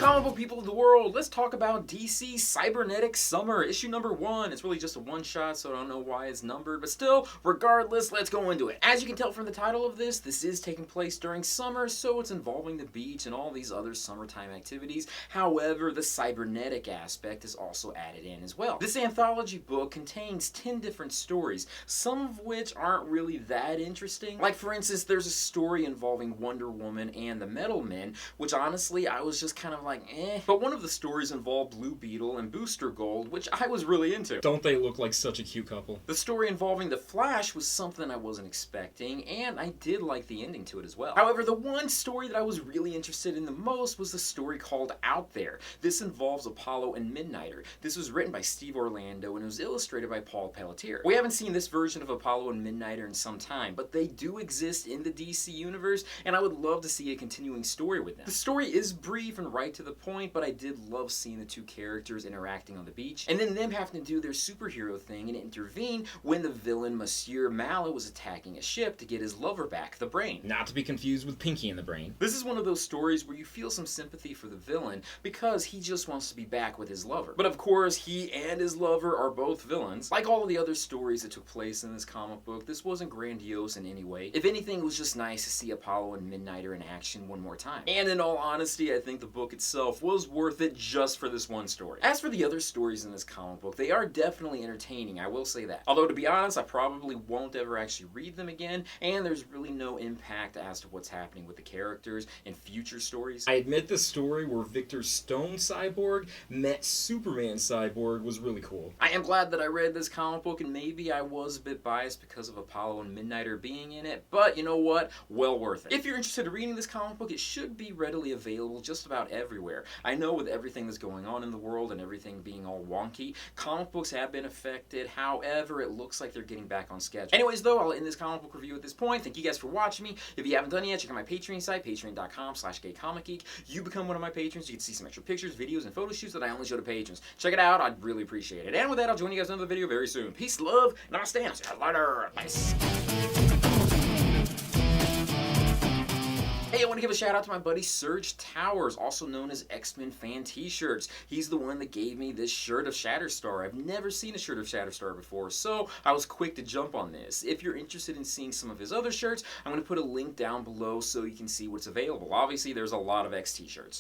Comic book people of the world, let's talk about DC Cybernetic Summer, issue number 1. It's really just a one-shot, so I don't know why it's numbered, but still, regardless, let's go into it. As you can tell from the title of this is taking place during summer, so it's involving the beach and all these other summertime activities. However, the cybernetic aspect is also added in as well. This anthology book contains 10 different stories, some of which aren't really that interesting. Like, for instance, there's a story involving Wonder Woman and the Metal Men, which honestly, I was just kind of like, eh. But one of the stories involved Blue Beetle and Booster Gold, which I was really into. Don't they look like such a cute couple? The story involving the Flash was something I wasn't expecting, and I did like the ending to it as well. However, the one story that I was really interested in the most was the story called Out There. This involves Apollo and Midnighter. This was written by Steve Orlando and it was illustrated by Paul Pelletier. We haven't seen this version of Apollo and Midnighter in some time, but they do exist in the DC universe, and I would love to see a continuing story with them. The story is brief and right to the point, but I did love seeing the two characters interacting on the beach, and then them having to do their superhero thing and intervene when the villain Monsieur Mallow was attacking a ship to get his lover back, the Brain. Not to be confused with Pinky and the Brain. This is one of those stories where you feel some sympathy for the villain because he just wants to be back with his lover. But of course, he and his lover are both villains. Like all of the other stories that took place in this comic book, this wasn't grandiose in any way. If anything, it was just nice to see Apollo and Midnighter in action one more time. And in all honesty, I think the book itself was worth it just for this one story. As for the other stories in this comic book, they are definitely entertaining, I will say that. Although, to be honest, I probably won't ever actually read them again, and there's really no impact as to what's happening with the characters in future stories. I admit the story where Victor Stone Cyborg met Superman Cyborg was really cool. I am glad that I read this comic book, and maybe I was a bit biased because of Apollo and Midnighter being in it, but you know what? Well worth it. If you're interested in reading this comic book, it should be readily available just about everywhere. I know with everything that's going on in the world and everything being all wonky, comic books have been affected. However, it looks like they're getting back on schedule. Anyways, though, I'll end this comic book review at this point. Thank you guys for watching me. If you haven't done it yet, check out my Patreon site, patreon.com/gaycomicgeek. You become one of my patrons, you get to see some extra pictures, videos, and photo shoots that I only show to patrons. Check it out, I'd really appreciate it. And with that, I'll join you guys in another video very soon. Peace, love, namaste, and see you later. Nice. Hey, I want to give a shout out to my buddy Serge Towers, also known as X-Men Fan T-Shirts. He's the one that gave me this shirt of Shatterstar. I've never seen a shirt of Shatterstar before, so I was quick to jump on this. If you're interested in seeing some of his other shirts, I'm going to put a link down below so you can see what's available. Obviously, there's a lot of X T-shirts.